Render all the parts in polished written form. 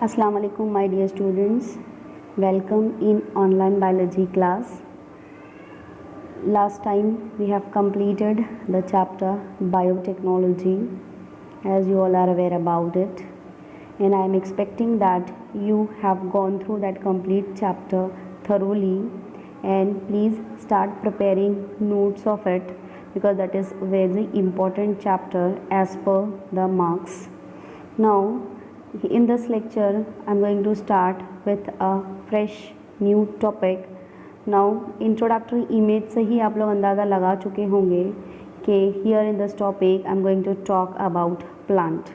Assalamu alaikum my dear students. Welcome in online biology class. Last time we have completed the chapter biotechnology, as you all are aware about it, and I am expecting that you have gone through that complete chapter thoroughly, and please start preparing notes of it because that is very important chapter as per the marks. Now in this lecture I am going to start with a fresh new topic. Now introductory image से ही आप लोग अंदाज़ा लगा चुके होंगे कि here in this topic I am going to talk about plant.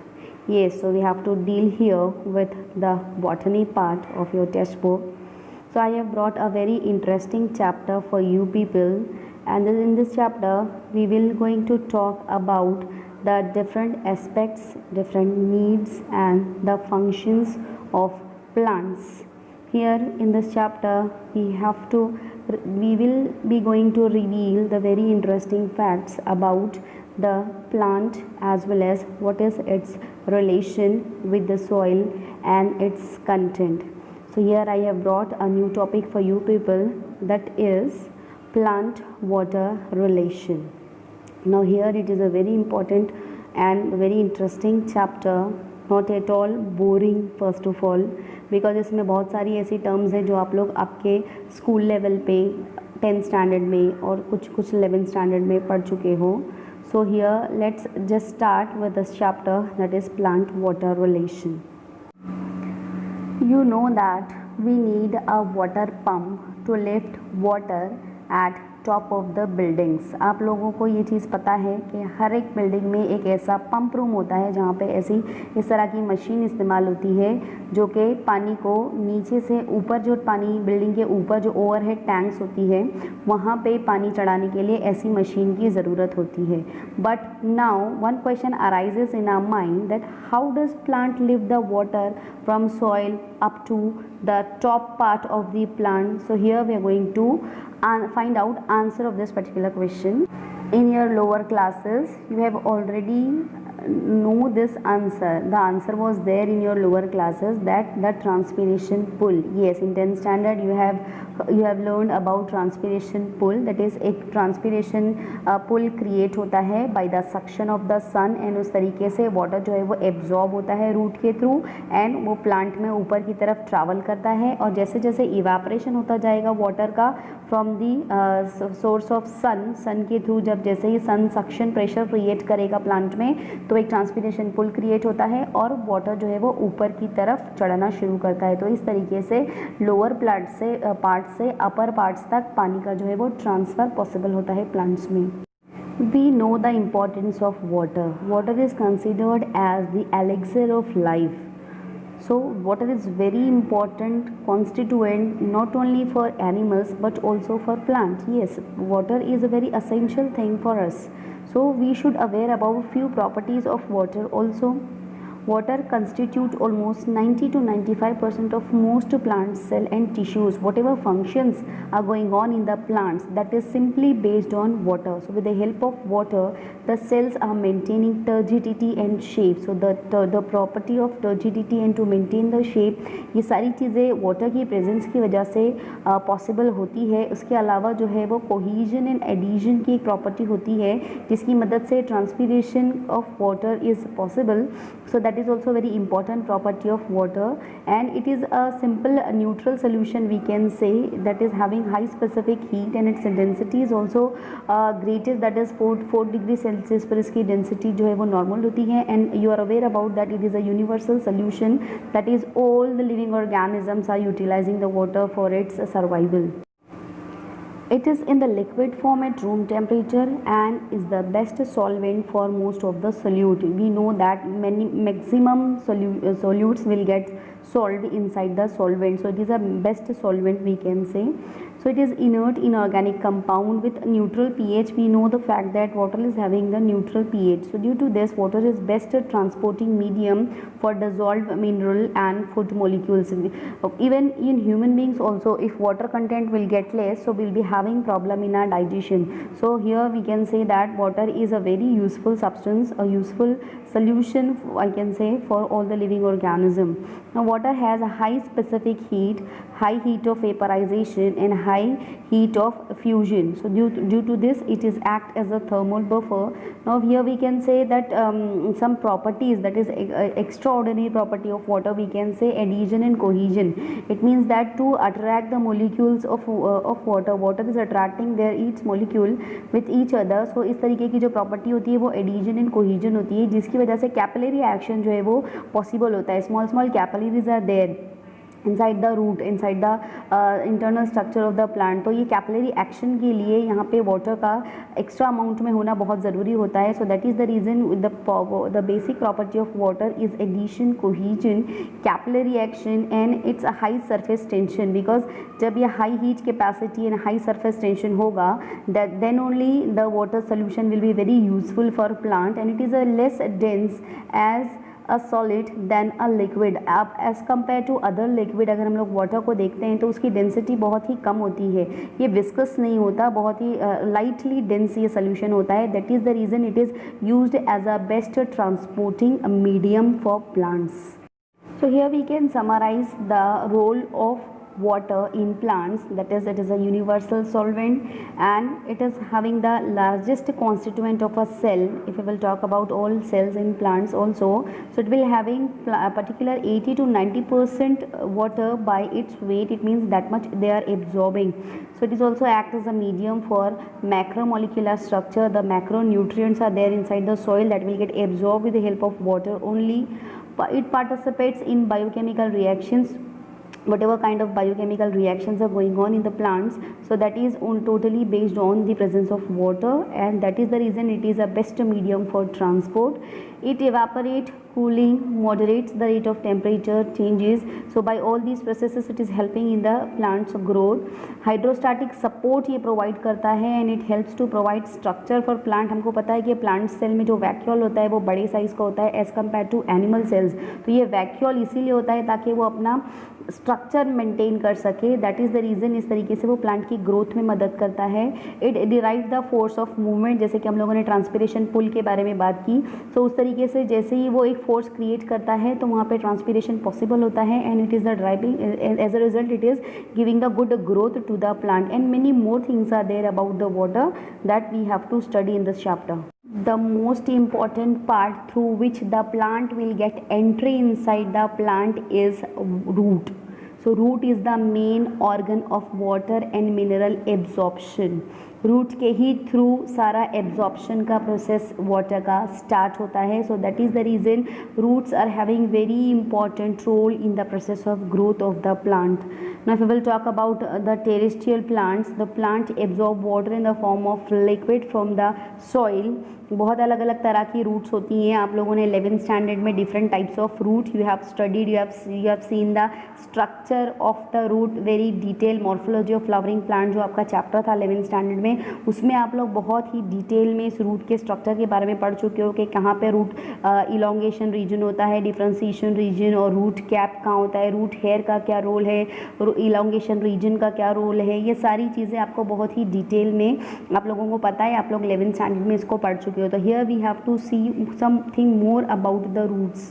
Yes, so we have to deal here with the botany part of your textbook. So I have brought a very interesting chapter for you people, and in this chapter we will going to talk about the different aspects, different needs and the functions of plants. Here in this chapter we will be going to reveal the very interesting facts about the plant as well as what is its relation with the soil and its content. So here I have brought a new topic for you people, that is plant water relation. Now here it is a very important and very interesting chapter, not at all boring first of all, because इसमें बहुत सारी ऐसी terms हैं जो आप लोग आपके school level पे 10th स्टैंडर्ड में और कुछ 11th स्टैंडर्ड में पढ़ चुके हो. So here let's just start with this chapter, that is plant water relation. You know that we need a water pump to lift water at top of the buildings. आप लोगों को ये चीज़ पता है कि हर एक बिल्डिंग में एक ऐसा पंप रूम होता है जहाँ पे ऐसी इस तरह की मशीन इस्तेमाल होती है जो कि पानी को नीचे से ऊपर, जो पानी बिल्डिंग के ऊपर जो ओवरहेड टैंक्स होती है वहाँ पे पानी चढ़ाने के लिए ऐसी मशीन की ज़रूरत होती है. But now one question arises in our mind that how does plant lift the water from soil up to the top part of the plant. So here we are going to find out answer of this particular question. In your lower classes you have already know this answer. The answer was there in your lower classes, that the transpiration pull. Yes, in 10th standard you have learned about transpiration pull, that is एक transpiration pull create होता है by the suction of the sun, and उस तरीके से water जो है वो absorb होता है root के through and वो plant में ऊपर की तरफ travel करता है, और जैसे जैसे evaporation होता जाएगा water का from the source of sun के through, जब जैसे ही sun suction pressure create करेगा plant में तो एक ट्रांसपिरेशन पुल क्रिएट होता है और वाटर जो है वो ऊपर की तरफ चढ़ना शुरू करता है. तो इस तरीके से लोअर पार्ट से अपर पार्ट्स तक पानी का जो है वो ट्रांसफ़र पॉसिबल होता है प्लांट्स में. We know the importance of water. Water is considered as the elixir of life. So water is very important constituent not only for animals but also for plants. Yes, water is a very essential thing for us. So we should aware about few properties of water also. Water constitute almost 90 to 95% of most plant cell and tissues. Whatever functions are going on in the plants, that is simply based on water. So with the help of water, the cells are maintaining turgidity and shape. So the property of turgidity and to maintain the shape, ये सारी चीज़ें water की presence की वजह से possible होती है. उसके अलावा जो है वो cohesion and adhesion की एक property होती है जिसकी मदद से transpiration of water is possible. So that is also very important property of water, and it is a simple neutral solution we can say, that is having high specific heat and its density is also greatest, that is 4 degree Celsius पर इसकी density जो है वो normal होती है. and you are aware about that it is a universal solution, that is all the living organisms are utilizing the water for its survival. It is in the liquid form at room temperature and is the best solvent for most of the solute. We know that maximum solutes will get solved inside the solvent, so it is a best solvent we can say. So it is inert inorganic compound with neutral pH. We know the fact that water is having the neutral pH. So due to this, water is best transporting medium for dissolved mineral and food molecules. Even in human beings also, if water content will get less, so we'll be having problem in our digestion. So here we can say that water is a very useful substance, a useful solution, I can say, for all the living organism. Now water has a high specific heat, high heat of vaporization and high heat of fusion. So due to this it is act as a thermal buffer. Now here we can say that some properties, that is extraordinary property of water, we can say adhesion and cohesion. It means that to attract the molecules of water is attracting their each molecule with each other. So इस तरीके की जो property होती है वो एडिजन and cohesion होती है, जिसकी वजह से कैपिलरी एक्शन जो है वो पॉसिबल होता है. Small small capillaries are there inside the root, inside the internal structure of the plant. तो ये कैपिलरी एक्शन के लिए यहाँ पे वाटर का एक्स्ट्रा अमाउंट में होना बहुत ज़रूरी होता है. So that is the reason the basic property of water is adhesion, cohesion, capillary action and it's a high surface tension. Because जब ये high heat capacity and high surface tension होगा, then only the water solution will be very useful for plant and it is a less dense as a solid than a liquid. अब as compare to other liquid अगर हम लोग water को देखते हैं तो उसकी डेंसिटी बहुत ही कम होती है. ये विस्कस नहीं होता, बहुत ही लाइटली डेंस ये सोल्यूशन होता है. That is the reason it is used as a best transporting medium for plants. So here we can summarize the role of water in plants, that is it is a universal solvent and it is having the largest constituent of a cell. If we will talk about all cells in plants also, so it will having a particular 80 to 90% water by its weight. It means that much they are absorbing. So it is also act as a medium for macromolecular structure. The macronutrients are there inside the soil that will get absorbed with the help of water only. It participates in biochemical reactions, whatever kind of biochemical reactions are going on in the plants. So that is totally based on the presence of water, and that is the reason it is a best medium for transport. It evaporate, cooling, moderates the rate of temperature changes. So by all these processes it is helping in the plant's growth. Hydrostatic support ये provide करता है and it helps to provide structure for plant. हमको पता है कि plant cell में जो vacuole होता है वो बड़े size का होता है as compared to animal cells. तो ये vacuole इसीलिए होता है ताकि वो अपना स्ट्रक्चर मेंटेन कर सके. दैट इज़ द रीज़न इस तरीके से वो प्लांट की ग्रोथ में मदद करता है. It derive the force of movement, जैसे कि हम लोगों ने ट्रांसपिरेशन पुल के बारे में बात की. सो उस तरीके से जैसे ही वो एक फोर्स क्रिएट करता है तो वहाँ पे ट्रांसपिरेशन पॉसिबल होता है and it is the driving, as a result it is giving the good growth to the plant. And many more things are there about the water that we have to study in this chapter. The most important part through which the plant will get entry inside the plant is root. So root is the main organ of water and mineral absorption. Root के ही through सारा absorption का process water का start होता है. So that is the reason roots are having very important role in the process of growth of the plant. Now if we will talk about the terrestrial plants, the plant absorb water in the form of liquid from the soil. बहुत अलग अलग तरह की roots होती हैं. आप लोगों ने 11th स्टैंडर्ड में different types of root you have studied, you have seen the structure of the root, very detail morphology of flowering plant जो आपका चैप्टर था 11th स्टैंडर्ड में, उसमें आप लोग बहुत ही डिटेल में इस रूट के स्ट्रक्चर के बारे में पढ़ चुके हो कि कहाँ पे रूट इलोंगेशन रीजन होता है, डिफ्रेंशिएशन रीजन, और रूट कैप कहाँ होता है, रूट हेयर का क्या रोल है, इलोंगेशन रीजन का क्या रोल है. ये सारी चीज़ें आपको बहुत ही डिटेल में आप लोगों को पता है, आप लोग 11th स्टैंडर्ड में इसको पढ़ चुके हो. तो here we have to see something more about the roots.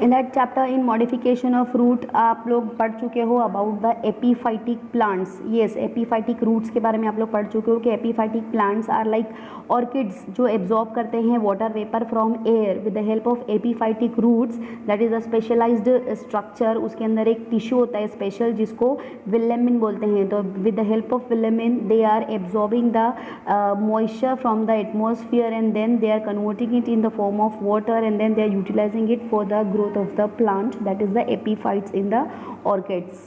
In that chapter in modification of root आप लोग पढ़ चुके हो about the epiphytic plants. Yes, epiphytic roots के बारे में आप लोग पढ़ चुके हो कि epiphytic plants are like orchids जो एब्जॉर्ब करते हैं water vapour from air with the help of epiphytic roots. That is a specialised structure. उसके अंदर एक टिश्यू होता है स्पेशल जिसको विलेमिन बोलते हैं. तो with the help of velamen they are absorbing the moisture from the atmosphere and then they are converting it in the form of water and then they are utilizing it for the growth of the plant, that is the epiphytes in the orchids.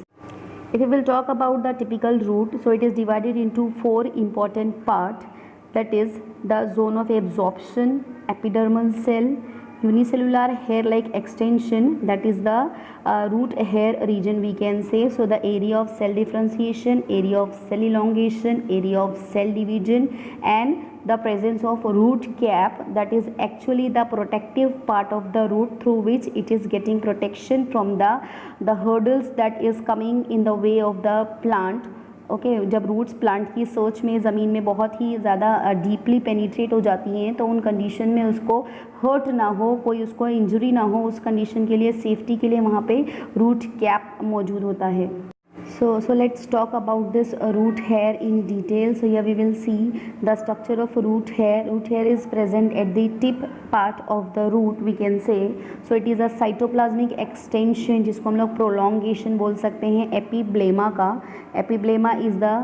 If we will talk about the typical root, so it is divided into 4 important parts, that is the zone of absorption, epidermal cell, unicellular hair like extension, that is the root hair region we can say. So the area of cell differentiation, area of cell elongation, area of cell division, and the presence of root cap, that is actually the protective part of the root through which it is getting protection from the hurdles that is coming in the way of the plant okay जब roots plant की search में ज़मीन में बहुत ही ज़्यादा deeply penetrate हो जाती हैं, तो उन कंडीशन में उसको हर्ट ना हो, कोई उसको इंजरी ना हो, उस कंडीशन के लिए सेफ्टी के लिए वहाँ पे रूट कैप मौजूद होता है. So let's talk about this root hair in detail. So here we will see the structure of root hair. Root hair is present at the tip part of the root, we can say. So it is a cytoplasmic extension जिसको हम लोग prolongation बोल सकते हैं epiblema का. Epiblema is the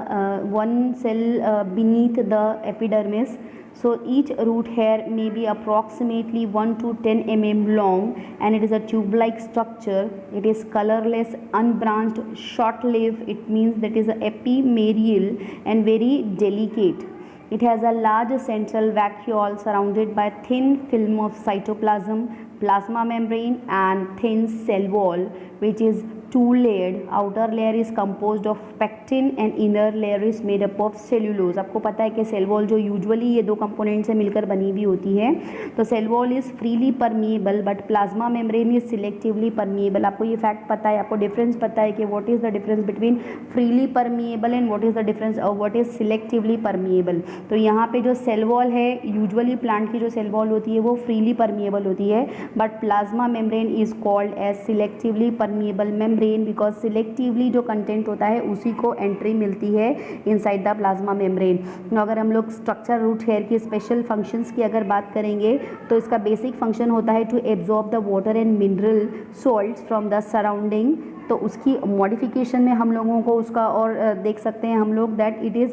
one cell beneath the epidermis. So each root hair may be approximately 1 to 10 mm long, and it is a tube-like structure. It is colorless, unbranched, short-lived. It means that is epimerial and very delicate. It has a large central vacuole surrounded by thin film of cytoplasm, plasma membrane, and thin cell wall, which is two-layered. Outer layer is composed of pectin and inner layer is made up of cellulose. आपको पता है कि cell wall जो usually ये दो component से मिलकर बनी हुई होती है, तो cell wall is freely permeable but plasma membrane is selectively permeable. आपको ये फैक्ट पता है, आपको डिफरेंस पता है कि what is the difference between freely permeable and what is the difference और व्हाट इज़ सिलेक्टिवली परमिएबल. तो यहाँ पे जो सेल वॉल है, यूजुअली प्लांट की जो सेल वॉल होती है वो फ्रीली परमिएबल होती है, but plasma membrane is called as selectively permeable membrane because selectively जो कंटेंट होता है उसी को एंट्री मिलती है इनसाइड द प्लाज्मा मेम्ब्रेन. अगर हम लोग स्ट्रक्चर रूट हेयर की स्पेशल फंक्शंस की अगर बात करेंगे तो इसका बेसिक फंक्शन होता है to absorb the water and mineral salts from the surrounding. तो उसकी मॉडिफिकेशन में हम लोगों को उसका और देख सकते हैं हम लोग दैट इट इज़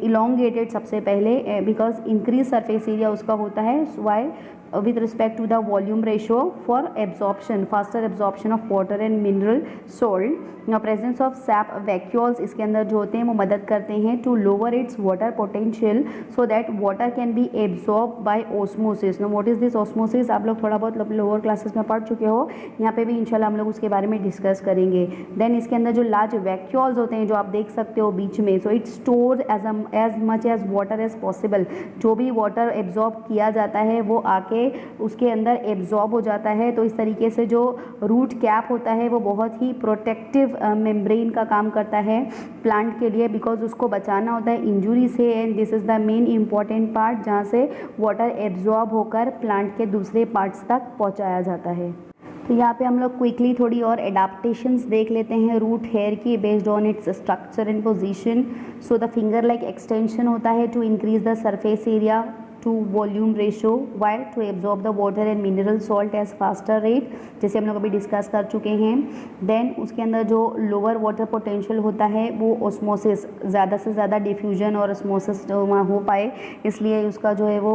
इलोंगेटेड सबसे पहले बिकॉज इंक्रीज सरफेस एरिया उसका होता है. Why with respect to the volume ratio for absorption, faster absorption of water and mineral salt. Now presence of sap vacuoles इसके अंदर जो होते हैं वो मदद करते हैं to lower its water potential so that water can be absorbed by osmosis. Now what is this osmosis? आप लोग थोड़ा बहुत लोअर क्लासेस में पढ़ चुके हो, यहाँ पे भी इंशाल्लाह हम लोग उसके बारे में डिस्कस करेंगे. देन इसके अंदर जो लार्ज वैक्यूल्स होते हैं जो आप देख सकते हो बीच में, so it store as much as water as possible. जो भी वाटर एब्जॉर्ब किया जाता है वो आके उसके अंदर एब्जॉर्ब हो जाता है. तो इस तरीके से जो रूट कैप होता है वो बहुत ही प्रोटेक्टिव मेम्ब्रेन का काम करता है प्लांट के लिए, बिकॉज उसको बचाना होता है इंजुरी से. And this is the main important part जहाँ से वाटर एब्जॉर्ब होकर प्लांट के दूसरे पार्ट्स तक पहुँचाया जाता है. तो यहाँ पे हम लोग क्विकली थोड़ी और एडाप्टेशंस देख लेते हैं रूट हेयर की based on its structure and position. So the finger like extension होता है to increase the surface area to volume ratio, why to absorb the water and mineral salt as faster rate, जैसे हम लोग अभी discuss कर चुके हैं. Then उसके अंदर जो लोअर वाटर पोटेंशियल होता है वो ऑस्मोसिस, ज़्यादा से ज़्यादा डिफ्यूजन और ऑस्मोसिस जो वहाँ हो पाए इसलिए उसका जो है वो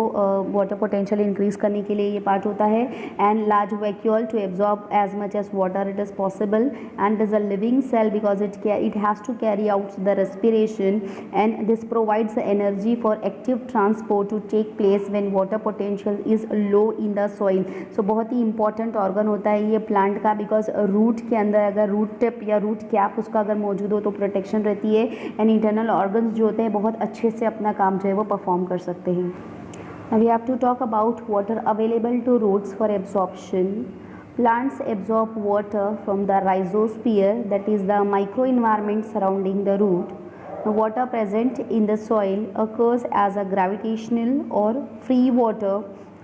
वाटर पोटेंशियल इंक्रीज़ करने के लिए ये पार्ट होता है. And large vacuole to absorb as much as water it is possible. And is a living cell because it has to carry out the respiration and this provides energy for active transport to take place when water potential is low in the soil. So बहुत ही important organ होता है ये plant का, because root के अंदर अगर root tip या रूट कैप उसका अगर मौजूद हो तो प्रोटेक्शन रहती है एंड इंटरनल ऑर्गन्स जो होते हैं बहुत अच्छे से अपना काम जो है वो परफॉर्म कर सकते हैं. Now we have to talk about water available to roots for absorption. Plants absorb water from the rhizosphere, that is the microenvironment surrounding the root. The water present in the soil occurs as a gravitational or free water,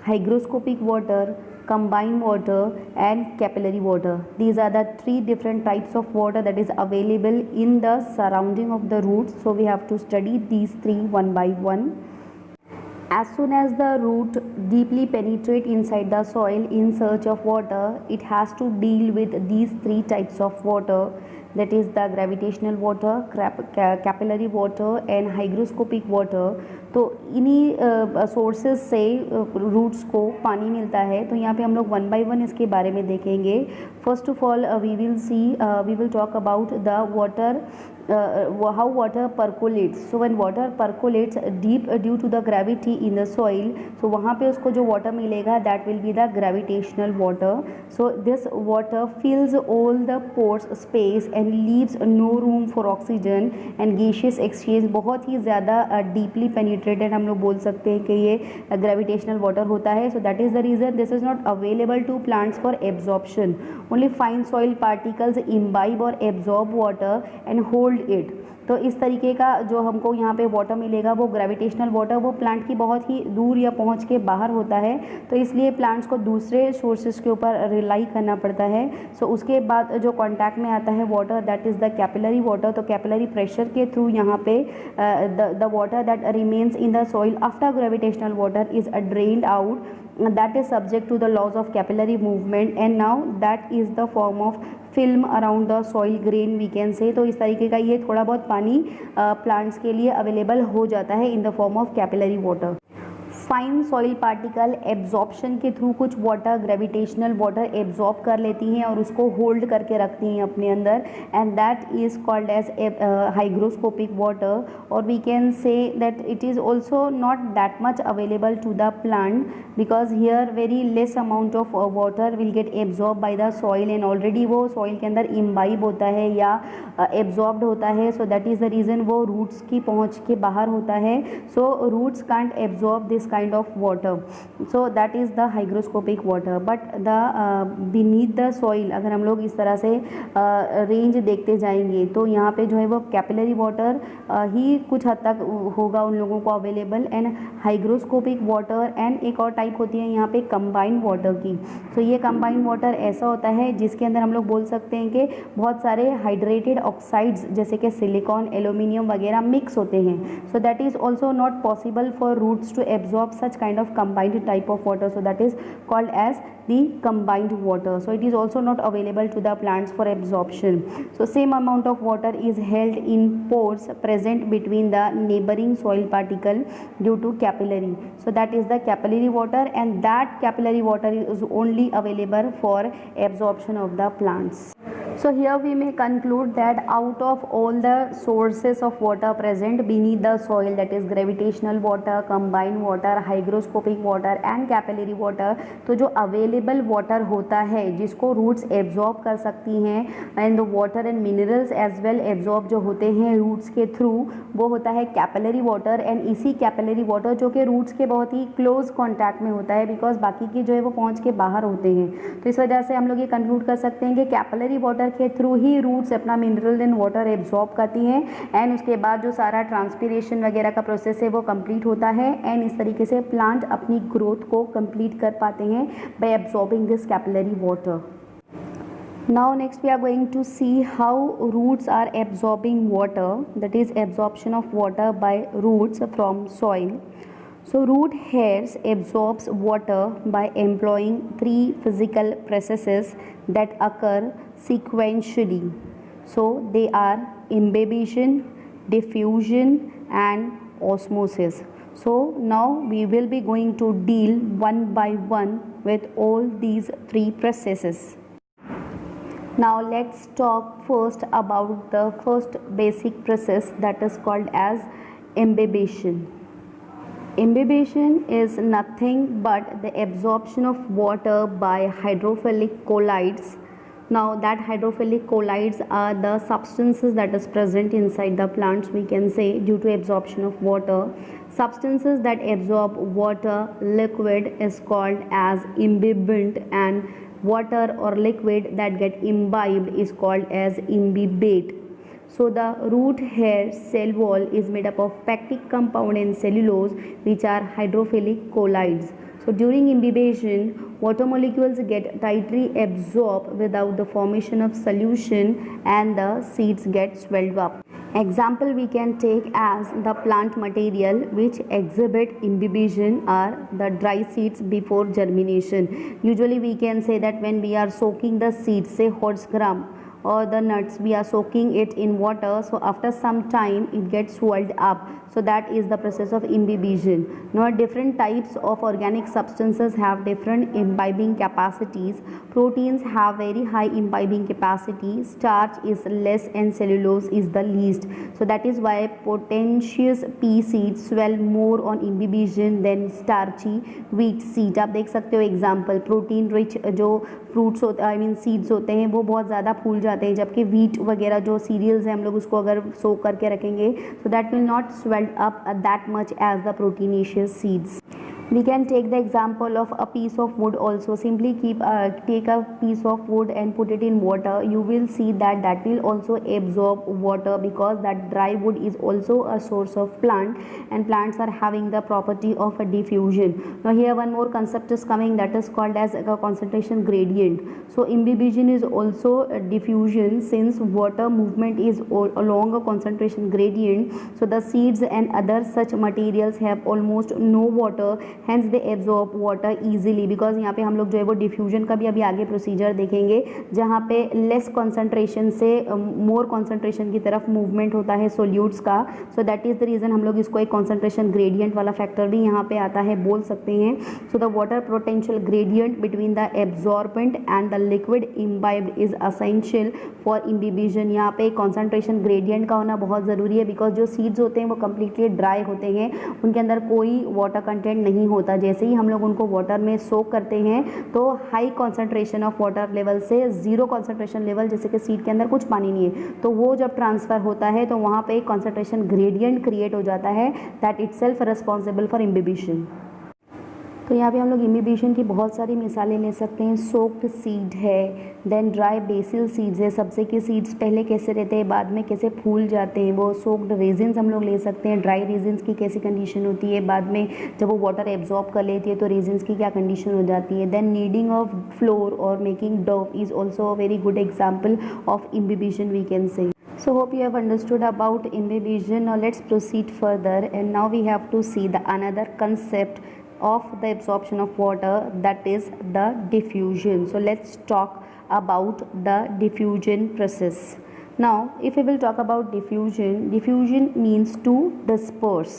hygroscopic water, combined water and capillary water. These are the three different types of water that is available in the surrounding of the roots. So we have to study these three one by one. As soon as the root deeply penetrate inside the soil in search of water, it has to deal with these three types of water, that is the gravitational water, capillary water and hygroscopic water. तो इन्हीं sources से roots को पानी मिलता है. तो यहाँ पे हम लोग वन बाय वन इसके बारे में देखेंगे. First of all we will talk about the water, how water percolates. So when water percolates deep due to the gravity in the soil, so वहाँ पे उसको जो water मिलेगा that will be the gravitational water. So this water fills all the pores space and and leaves no room for oxygen and gaseous exchange, बहुत ही ज़्यादा deeply penetrated हम लोग बोल सकते हैं कि ये ग्रेविटेशनल वाटर होता है. So that is the reason this is not available to plants for absorption. Only fine soil particles imbibe और absorb water and hold it. तो इस तरीके का जो हमको यहाँ पे वाटर मिलेगा वो ग्रेविटेशनल वाटर, वो प्लांट की बहुत ही दूर या पहुँच के बाहर होता है, तो इसलिए प्लांट्स को दूसरे सोर्सेज के ऊपर रिलाई करना पड़ता है. सो उसके बाद जो कॉन्टैक्ट में आता है water, that is the capillary water. तो कैपिलरी प्रेशर के थ्रू यहाँ पे the water that remains in the soil after gravitational water is drained out, that is subject to the laws of capillary movement, and now that is the form of film around the soil grain we can say. तो इस तरीके का ये थोड़ा बहुत पानी plants के लिए अवेलेबल हो जाता है इन the form of capillary water. Fine soil particle absorption के थ्रू कुछ वाटर ग्रेविटेशनल वाटर एब्जॉर्ब कर लेती हैं और उसको होल्ड करके रखती हैं अपने अंदर, and that is called as hygroscopic water. और we can say that it is also not that much available to the plant because here very less amount of water will get absorb by the soil and already वो soil के अंदर imbibe होता है या absorbed होता है. So that is the reason वो roots की पहुँच के बाहर होता है. So roots can't absorb this kind of water, so that is the hygroscopic water. But the beneath the soil अगर हम लोग इस तरह से रेंज देखते जाएंगे तो यहाँ पे जो है वो कैपिलरी वाटर ही कुछ हद तक होगा उन लोगों को available, and hygroscopic water, and एक और टाइप होती है यहाँ पे कंबाइंड वाटर की. तो ये कंबाइंड वाटर ऐसा होता है जिसके अंदर हम लोग बोल सकते हैं कि बहुत सारे हाइड्रेटेड ऑक्साइड्स जैसे कि सिलिकॉन, एल्यूमिनियम वगैरह मिक्स होते हैं. So that is also not possible for roots to absorb such kind of combined type of water, so that is called as the combined water. So it is also not available to the plants for absorption. So same amount of water is held in pores present between the neighboring soil particle due to capillary. So that is the capillary water, and that capillary water is only available for absorption of the plants. So here we may conclude that out of all the sources of water present beneath the soil, that is gravitational water, combined water, hygroscopic water and capillary water, तो जो available water होता है जिसको roots absorb कर सकती हैं, and the water and minerals as well absorb जो होते हैं roots के through, वो होता है capillary water. and इसी capillary water जो कि roots के बहुत ही close contact में होता है because बाकी की जो है वो पहुँच के बाहर होते हैं. तो इस वजह से हम लोग ये conclude कर सकते हैं कि capillary water के थ्रू ही रूट्स अपना मिनरल एंड वाटर एब्जॉर्ब करती हैं, एंड उसके बाद जो सारा ट्रांसपीरेशन वगैरह का प्रोसेस है वो कंप्लीट होता है, एंड इस तरीके से प्लांट अपनी ग्रोथ को कंप्लीट कर पाते हैं bye absorbing this capillary water. Now next we are going to see how roots are absorbing water, that is absorption of water by roots from soil. So root hairs absorbs water by employing three physical processes that occur sequentially. So they are imbibition, diffusion and osmosis. So now we will be going to deal one by one with all these three processes. Now let's talk first about the first basic process, that is called as imbibition. Imbibition is nothing but the absorption of water by hydrophilic colloids. Now that hydrophilic colloids are the substances that is present inside the plants, we can say, due to absorption of water. Substances that absorb water liquid is called as imbibant, and water or liquid that get imbibed is called as imbibate. So the root hair cell wall is made up of pectic compound and cellulose, which are hydrophilic colloids. So during imbibition, water molecules get tightly absorbed without the formation of solution, and the seeds get swelled up. Example we can take as the plant material which exhibit imbibition are the dry seeds before germination. Usually we can say that when we are soaking the seeds, say horse gram or the nuts, we are soaking it in water, so after some time it gets swelled up. So that is the process of imbibition. Now different types of organic substances have different imbibing capacities. Proteins have very high imbibing capacity, starch is less and cellulose is the least. So that is why potentious pea seeds swell more on imbibition than starchy wheat seed. आप देख सकते हो example, protein rich जो fruits होते I mean seeds होते हैं वो बहुत ज़्यादा फूल जाते हैं, जबकि वीट वगैरह जो सीरियल्स हैं हम लोग उसको अगर सोक करके रखेंगे so that will not swelled up that much as the proteinaceous seeds. We can take the example of a piece of wood also. Simply take a piece of wood and put it in water. You will see that that will also absorb water, because that dry wood is also a source of plant, and plants are having the property of a diffusion. Now here one more concept is coming, that is called as a concentration gradient. So imbibition is also a diffusion, since water movement is along a concentration gradient. So the seeds and other such materials have almost no water, hence they absorb water easily. Because यहाँ पे हम लोग जो है वो diffusion का भी अभी आगे प्रोसीजर देखेंगे, जहाँ पे लेस कॉन्सेंट्रेशन से मोर कॉन्सेंट्रेशन की तरफ मूवमेंट होता है सोल्यूट्स का. सो दैट इज़ द रीज़न हम लोग इसको एक कॉन्सेंट्रेशन ग्रेडियंट वाला फैक्टर भी यहाँ पे आता है बोल सकते हैं. So the water potential gradient between the absorbent and the liquid imbibed is essential for imbibition. यहाँ पे कॉन्सेंट्रेशन ग्रेडियंट का होना बहुत ज़रूरी है, बिकॉज जो सीड्स होते हैं वो कम्प्लीटली ड्राई होते हैं, उनके अंदर कोई वाटर कंटेंट नहीं होता. जैसे ही हम लोग उनको वाटर में सोक करते हैं तो high concentration of water level से जीरो कॉन्सेंट्रेशन लेवल, जैसे कि सीड के अंदर कुछ पानी नहीं है, तो वो जब ट्रांसफ़र होता है तो वहाँ पे एक कॉन्सेंट्रेशन ग्रेडियंट क्रिएट हो जाता है, that itself responsible for imbibition. तो यहाँ पे हम लोग इम्बिबिशन की बहुत सारी मिसालें ले सकते हैं. सोक्ड सीड है, देन ड्राई बेसिल सीड्स है. सब्ज़े के सीड्स पहले कैसे रहते हैं, बाद में कैसे फूल जाते हैं. वो सोक्ड रेजिन्स हम लोग ले सकते हैं. ड्राई रेजिन्स की कैसी कंडीशन होती है, बाद में जब वो वाटर एब्जॉर्ब कर लेती है तो रेजिन्स की क्या कंडीशन हो जाती है. देन नीडिंग ऑफ फ्लोर और making dough is also a very good example of imbibition we can say. So hope you have understood about imbibition. Now let's proceed further, and now we have to see the another concept of the absorption of water, that is the diffusion. So let's talk about the diffusion process. Now if we will talk about diffusion, diffusion means to disperse.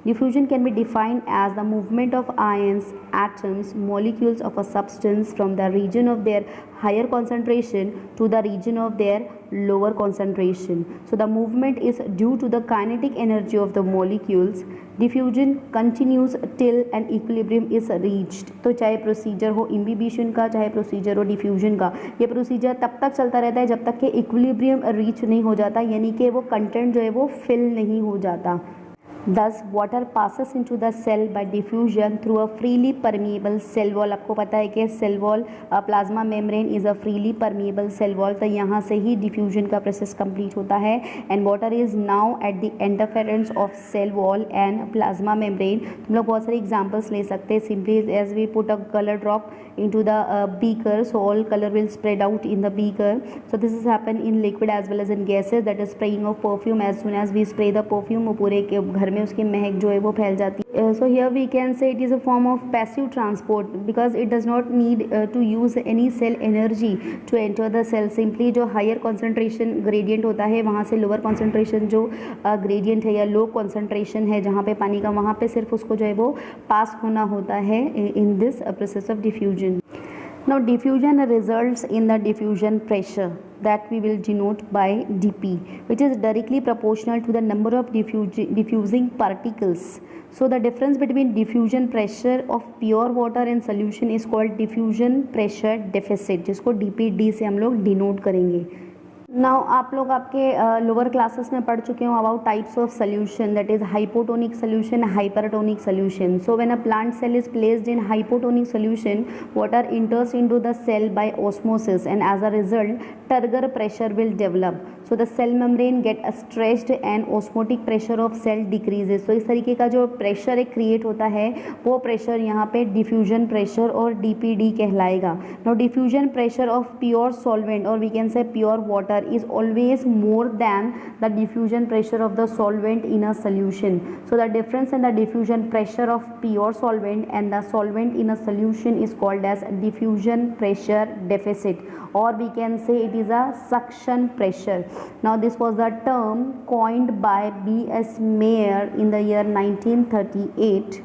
Diffusion can be defined as the movement of ions, atoms, molecules of a substance from the region of their higher concentration to the region of their lower concentration. So the movement is due to the kinetic energy of the molecules. Diffusion continues till an equilibrium is reached. तो चाहे procedure हो imbibition का, चाहे procedure हो diffusion का, ये procedure तब तक चलता रहता है जब तक कि इक्विलिब्रियम रीच नहीं हो जाता, यानी कि वो कंटेंट जो है वो फिल नहीं हो जाता. Thus water passes into the cell by diffusion through a freely permeable cell wall. आपको पता है कि cell wall plasma membrane is a freely permeable cell wall, तो यहाँ से ही डिफ्यूजन का प्रोसेस कंप्लीट होता है. And water is now at the interference of cell wall and plasma membrane. हम लोग बहुत सारे एग्जांपल्स ले सकते हैं. Simply as we put a colour drop into the beaker, so all color will spread out in the beaker. So this is happen in liquid as well as in gases, that is spraying of perfume. As soon as we spray the perfume वो पूरे के घर में उसकी महक जो है वो फैल जाती है. So here we can say it is a form of passive transport, because it does not need to use any cell energy to enter the cell. Simply जो higher concentration gradient होता है वहाँ से lower concentration जो gradient है या low concentration है जहाँ पे पानी का, वहाँ पे सिर्फ उसको जो है वो पास होना होता है in this process of diffusion. Now diffusion results in the diffusion pressure that we will denote by dP, which is directly proportional to the number of diffusing particles. So the difference between diffusion pressure of pure water in solution is called diffusion pressure deficit, जिसको dPd से हम लोग denote करेंगे. Now आप लोग आपके lower classes में पढ़ चुके हो about types of solution, that is hypotonic solution, hypertonic solution. So when a plant cell is placed in hypotonic solution, water enters into the cell by osmosis and as a result turgor pressure will develop. So the cell membrane get stretched and osmotic pressure of cell decreases. तो इस तरीके का जो pressure एक create होता है वो pressure यहाँ पे डिफ्यूजन प्रेशर और डीपीडी कहलाएगा. Now diffusion pressure of pure solvent और we can say pure water is always more than the diffusion pressure of the solvent in a solution. So the difference in the diffusion pressure of pure solvent and the solvent in a solution is called as diffusion pressure deficit, or we can say it is a suction pressure. Now this was the term coined by B.S. Mayer in the year 1938.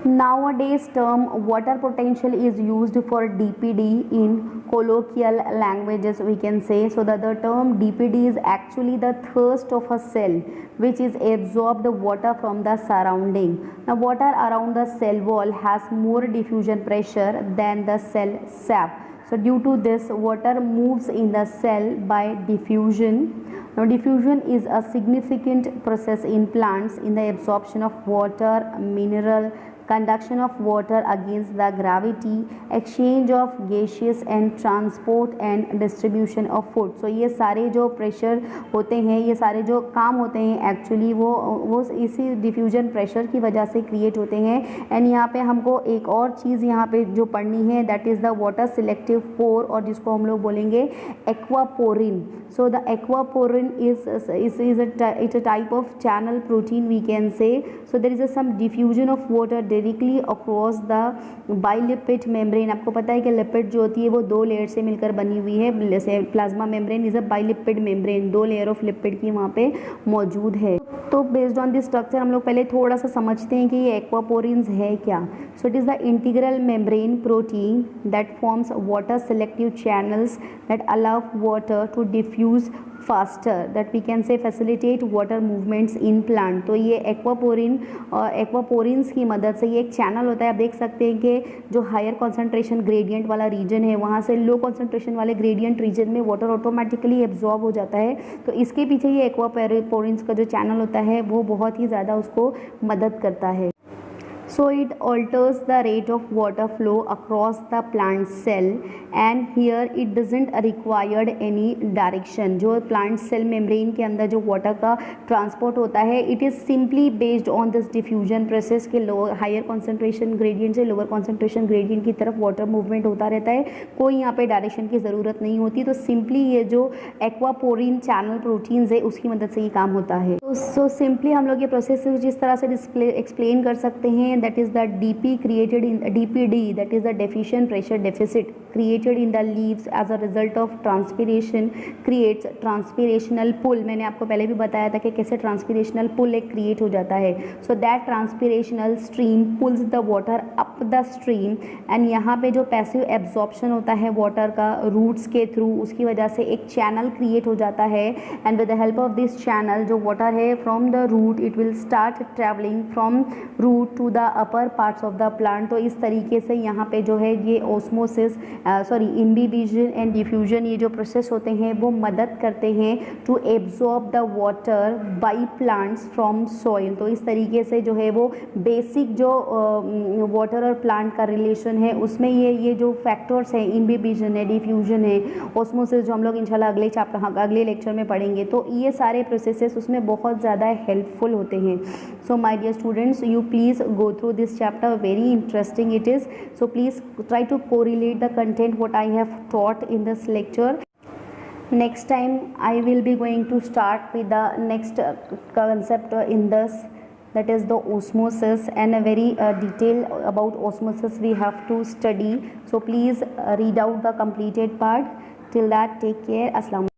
Nowadays term water potential is used for DPD in colloquial languages, we can say. So that the term DPD is actually the thirst of a cell which is absorbed water from the surrounding. Now water around the cell wall has more diffusion pressure than the cell sap. So due to this, water moves in the cell by diffusion. Now diffusion is a significant process in plants in the absorption of water, mineral, conduction of water against the gravity, exchange of gaseous and transport and distribution of food. So ये सारे जो pressure होते हैं, ये सारे जो काम होते हैं एक्चुअली वो इसी डिफ्यूजन प्रेशर की वजह से क्रिएट होते हैं. एंड यहाँ पे हमको एक और चीज़ यहाँ पे जो पढ़नी है, that is the water selective pore, और जिसको हम लोग बोलेंगे aquaporin. So the aquaporin is a type of channel protein, we can say. So there is some diffusion of water directly across the bilipid membrane. आपको पता है कि lipid जो होती है वो दो लेयर से मिलकर बनी हुई है. जैसे plasma membrane is a bilipid membrane, दो लेयर ऑफ लिपिड की वहाँ पे मौजूद है. तो बेस्ड ऑन दिस स्ट्रक्चर हम लोग पहले थोड़ा सा समझते हैं कि ये एक्वापोरिन्स है क्या. So it is the integral membrane protein that forms water selective channels that allow water to diffuse faster, that we can say facilitate water movements in plant. तो ये एक्वापोरिन्स की मदद से ये एक चैनल होता है. आप देख सकते हैं कि जो हायर कॉन्सेंट्रेशन ग्रेडियंट वाला रीजन है वहाँ से लो कॉन्सेंट्रेशन वाले ग्रेडियंट रीजन में वाटर ऑटोमेटिकली एब्जॉर्ब हो जाता है. तो इसके पीछे ये एक्वापोरिन्स का जो चैनल होता है वो बहुत ही ज़्यादा उसको मदद करता है. So it alters the rate of water flow across the plant cell, and here it doesn't required any direction. जो plant cell membrane के अंदर जो water का transport होता है, it is simply based on this diffusion process के lower higher concentration gradient से lower concentration gradient की तरफ water movement होता रहता है. कोई यहाँ पे direction की ज़रूरत नहीं होती. तो simply ये जो aquaporin channel proteins है उसकी मदद से ये काम होता है. So simply हम लोग ये process जिस तरह से explain कर सकते हैं, that is the DP created in DPD, that is the deficient pressure deficit created in the leaves as a result of transpiration creates transpirational pull. मैंने आपको पहले भी बताया था कि कैसे transpirational pull एक create हो जाता है. So that transpirational stream pulls the water up the stream, and यहाँ पे जो passive absorption होता है water का roots के through, उसकी वजह से एक channel create हो जाता है. And with the help of this channel जो water है from the root it will start traveling from root to the upper parts of the plant. तो इस तरीके से यहाँ पे जो है ये osmosis imbibition and diffusion, ये जो प्रोसेस होते हैं वो मदद करते हैं to absorb the water by plants from soil. तो इस तरीके से जो है वो बेसिक जो वाटर और प्लांट का रिलेशन है उसमें ये जो फैक्टर्स हैं, इम्बिबिशन है, डिफ्यूजन है, ऑस्मोसिस, जो हम लोग इंशाल्लाह अगले लेक्चर में पढ़ेंगे, तो ये सारे प्रोसेसेस उसमें बहुत ज़्यादा हेल्पफुल होते हैं. So my dear students, you please go through this chapter, very interesting it is. So please try to correlate the content what I have taught in this lecture. Next time I will be going to start with the next concept in this, that is the osmosis, and a very detail about osmosis we have to study. So please read out the completed part. Till that, take care. Assalam.